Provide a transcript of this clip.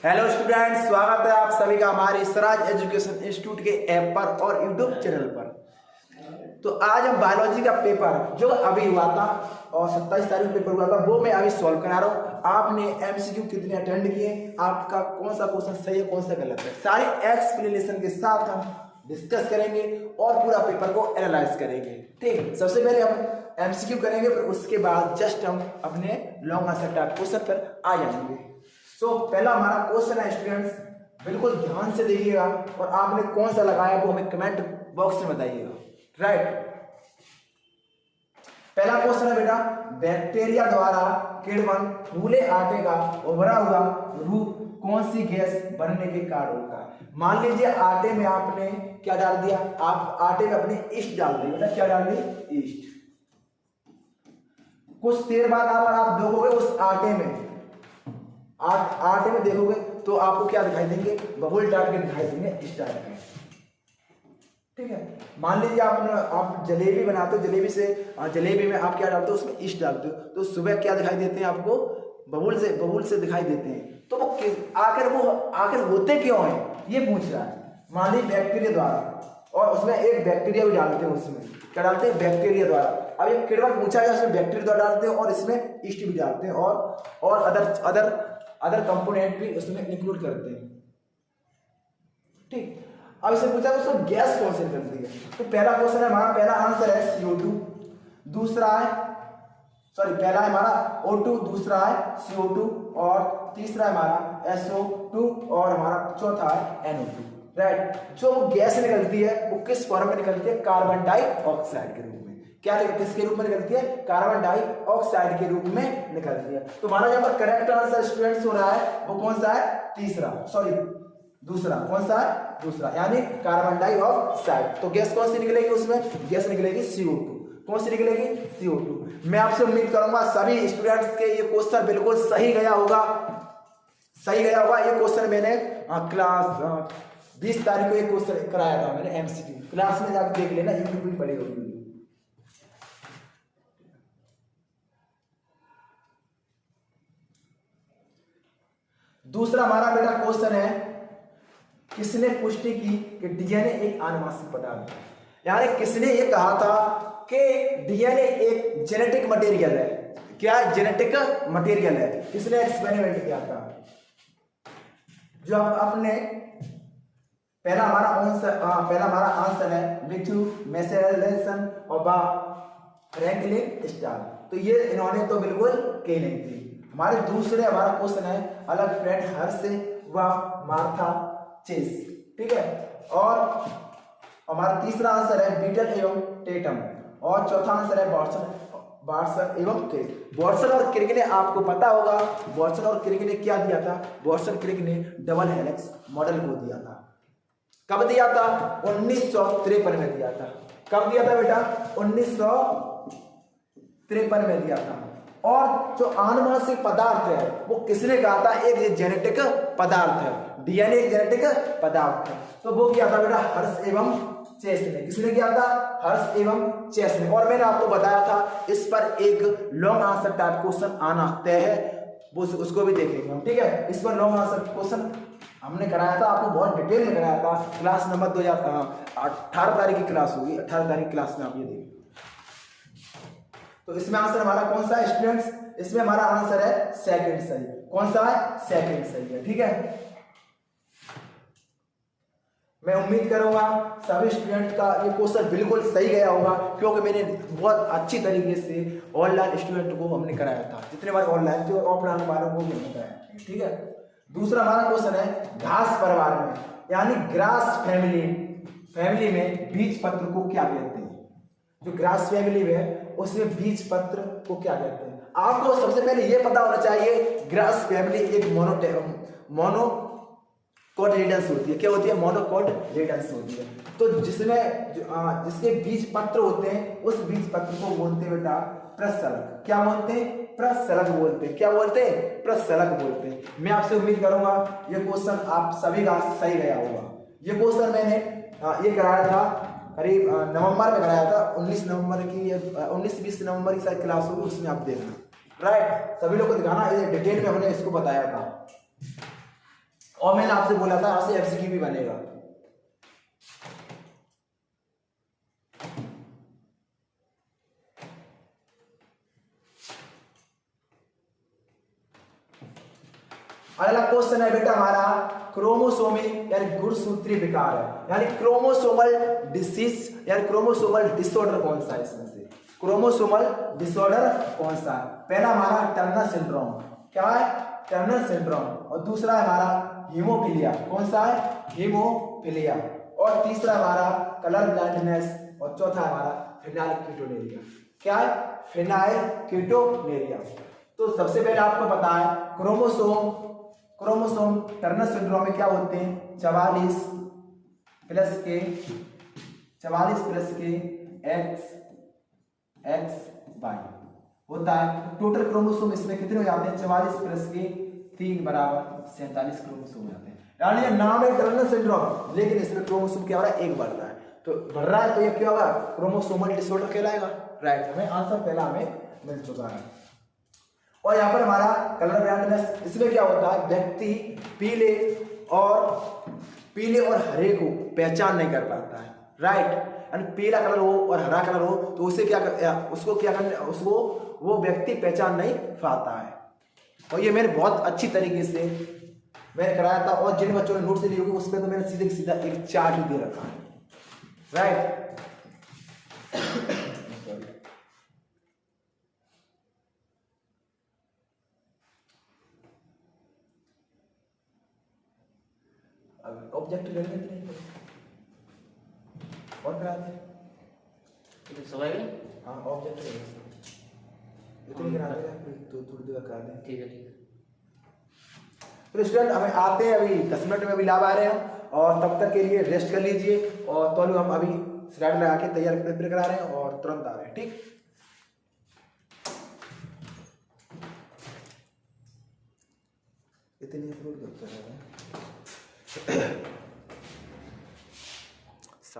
Hello students, स्वागत है आप सभी का हमारे स्वराज एजुकेशन इंस्टीट्यूट के ऐप पर और यूट्यूब चैनल पर। तो आज हम बायोलॉजी का पेपर जो अभी हुआ था और 27 तारीख को पेपर हुआ था वो मैं अभी सॉल्व करा रहा हूँ। आपने एमसीक्यू कितने अटेंड किए, आपका कौन सा क्वेश्चन सही है कौन सा गलत है, सारी एक्सप्लेनेशन के साथ हम डिस्कस करेंगे और पूरा पेपर को एनालाइज करेंगे। ठीक, सबसे पहले हम एमसीक्यू करेंगे, फिर उसके बाद जस्ट हम अपने लॉन्ग आंसर टाइप क्वेश्चन पर आ जाएंगे। तो पहला हमारा क्वेश्चन है स्टूडेंट्स, बिल्कुल ध्यान से देखिएगा और आपने कौन सा लगाया वो हमें कमेंट बॉक्स में बताइएगा। राइट, पहला क्वेश्चन है बेटा, बैक्टीरिया द्वारा किण्वन फूले आटे का उभरा हुआ रूप कौन सी गैस बनने के कारण होता है। मान लीजिए आटे में आपने क्या डाल दिया, आप आटे में अपने ईस्ट डाल दिए। बेटा क्या डाल दिए, ईस्ट। कुछ देर बाद आप देखोगे उस आटे में आटे में देखोगे तो आपको क्या दिखाई देंगे, बबुल टाइप के दिखाई देंगे, इस टाइप के। ठीक है, मान लीजिए आप जलेबी बनाते हो, जलेबी में आप क्या डालते हो, उसमें ईस्ट डालते हो, तो सुबह क्या दिखाई देते हैं आपको, बबुल से दिखाई देते हैं। तो वो आखिर होते क्यों हैं ये पूछ रहा है। मान लीजिए बैक्टीरिया द्वारा, और उसमें एक बैक्टीरिया भी डालते हैं, उसमें क्या डालते हैं, बैक्टीरिया द्वारा। अब ये किण्वन पूछा गया, उसमें बैक्टीरिया द्वारा डालते हैं और इसमें ईस्ट भी डालते हैं और अदर कंपोनेंट भी उसमें इंक्लूड करते हैं। ठीक, अब इसे पूछा तो गैस कौन सी निकलती है। तो पहला क्वेश्चन है हमारा, पहला आंसर है CO2, पहला है हमारा O2, दूसरा है CO2 और तीसरा है हमारा SO2 और हमारा चौथा है NO2। राइट, जो गैस निकलती है वो किस फॉर्म में निकलती है, कार्बन डाइऑक्साइड के रूप में। किसके रूप में निकलती है, कार्बन डाइऑक्साइड के रूप में निकलती है। तो हमारा यहाँ पर करेक्ट आंसर स्टूडेंट्स हो रहा है वो कौन सा है, दूसरा। कौन सा है, दूसरा, यानी कार्बन डाइऑक्साइड। तो गैस कौन सी निकलेगी, उसमें गैस निकलेगी CO2। कौन सी निकलेगी, CO2। मैं आपसे उम्मीद करूंगा सभी स्टूडेंट्स के ये क्वेश्चन बिल्कुल सही गया होगा। ये क्वेश्चन मैंने क्लास 20 तारीख को एक क्वेश्चन कराया था मैंने एमसीक्यू, क्लास में जाकर देख लेना, यूट्यूब भी पड़ी होगी। दूसरा हमारा बेटा क्वेश्चन है, किसने पुष्टि की कि डीएनए एक आनुवंशिक पदार्थ है। यानी किसने ये कहा था कि डीएनए एक जेनेटिक मटेरियल है। क्या जेनेटिक मटेरियल है, किसने एक्सपेरिमेंट किया था। जो अपने पहला हमारा आंसर है मैथ्यू मैसेलेसन और फ्रैंकलिन स्टार। तो ये इन्होंने तो बिल्कुल कही नहीं थी। हमारा क्वेश्चन है अलेक्जेंडर हर्श व मार्था चेस। ठीक है, और हमारा तीसरा आंसर है बीटल एवं टेटम और चौथा आंसर है वाटसन एवं क्रिक। वाटसन और क्रिक ने आपको पता होगा, वाटसन और क्रिक ने क्या दिया था, वाटसन क्रिक ने डबल हेलिक्स मॉडल को दिया था। कब दिया था, 1953 में दिया था। कब दिया था बेटा, 1953 में दिया था। और जो आनुवंशिक पदार्थ है वो किसने कहा था, एक जेनेटिक पदार्थ है, डीएनए एक जेनेटिक पदार्थ है। तो वो क्या था बेटा, हर्श एवं चेस ने। किसने किया था, हर्श एवं चेस ने। और मैंने आपको बताया था इस पर एक लॉन्ग आंसर टाइप क्वेश्चन आना तय है, वो उसको भी देखेंगे हम। ठीक है, इस पर लॉन्ग आंसर क्वेश्चन हमने कराया था, आपको बहुत डिटेल में कराया था। क्लास नंबर 18 तारीख की क्लास होगी, 18 तारीख की क्लास में आप ये देखिए। तो इसमें आंसर हमारा कौन सा है स्टूडेंट्स, इसमें हमारा आंसर है सेकंड सही। कौन सा है, सेकंड सही है। ठीक है, मैं उम्मीद करूंगा सभी स्टूडेंट का ये क्वेश्चन बिल्कुल सही गया होगा, क्योंकि मैंने बहुत अच्छी तरीके से ऑनलाइन स्टूडेंट को हमने कराया था, जितने बार ऑनलाइन थे और ऑफलाइन वालों को भी हमने कराया। ठीक है, दूसरा हमारा क्वेश्चन है घास परिवार में यानी ग्रास फैमिली में बीज पत्र को क्या कहते हैं। जो ग्रास फैमिली में है उसमें बीज पत्र को क्या कहते हैं। आपको सबसे पहले यह पता होना चाहिए, ग्रास फैमिली एक मोनोकोटिलेडन्स होती है। क्या होती है, मोनोकोटिलेडन्स होती है। तो जिसके बीज पत्र होते हैं उस बीज पत्र को बोलते हैं बेटा प्रशलक। क्या बोलते हैं, प्रशलक बोलते हैं। क्या बोलते हैं, प्रशलक बोलते हैं। मैं आपसे उम्मीद करूंगा ये क्वेश्चन आप सभी का सही गया होगा। ये क्वेश्चन मैंने ये कराया था करीब नवंबर में कराया था, 19 नवंबर की 19-20 नवंबर की शायद क्लास होगी, उसमें आप देखना। राइट, सभी लोग को दिखाना, ये डिटेल में हमने इसको बताया था। और मैंने आपसे बोला था आपसे एमसीक्यू भी बनेगा। अगला क्वेश्चन है बेटा हमारा क्रोमोसोमिक यानी गुणसूत्रीय विकार है, यानी क्रोमोसोमल डिसीज यानी क्रोमोसोमल डिसऑर्डर कौन सा है इसमें से? क्रोमोसोमल डिसऑर्डर कौन सा है? पहला हमारा टर्नर सिंड्रोम, क्या है? Turner syndrome. और दूसरा है हमारा हीमोफीलिया, कौन सा है? हीमोफीलिया। और तीसरा हमारा कलर ब्लाइंडनेस। और चौथा हमारा फिनाइलकीटोनुरिया, क्या है? फिनाइलकीटोनुरिया। तो सबसे पहले आपको पता है क्रोमोसोम टर्नर सिंड्रोम में क्या होते हैं? 44 प्लस के एक्स वाई होता है। टोटल क्रोमोसोम इसमें कितने हो जाते हैं? 44 प्लस के 3 बराबर 47 क्रोमोसोम हो जाते हैं। यानी ये नाम है टर्नर सिंड्रोम, लेकिन इसमें क्रोमोसोम क्या हो रहा है? एक बढ़ रहा है। तो बढ़ रहा है तो ये क्या होगा? क्रोमोसोमल डिसऑर्डर कहलाएगा। राइट, हमें आंसर पहला हमें मिल चुका है। और यहाँ पर हमारा कलर ब्लाइंडनेस, इसमें क्या होता है? व्यक्ति पीले और हरे को पहचान नहीं कर पाता है। राइट, यानी पीला कलर हो और हरा कलर हो तो उसे उसको वो व्यक्ति पहचान नहीं पाता है। और ये मैंने बहुत अच्छी तरीके से मैंने कराया था, और जिन बच्चों ने नोट से ली होगी उस पर तो मैंने सीधे सीधा एक चार्ट दे रखा है। राइट, ऑब्जेक्ट लेने और कराते हैं समय में। हाँ ऑब्जेक्ट इतनी कराते हैं तो थोड़ी देर करा दें। ठीक है ठीक है। तो स्टूडेंट हमें आते हैं अभी 10 मिनट में अभी लाभ आ रहे हैं, और तब तक के लिए रेस्ट कर लीजिए। और तो हम अभी स्लाइड लगा के तैयार प्रिपेयर करा रहे हैं और तुरंत आ रहे हैं। ठीक, इतनी अपलोड करते हैं।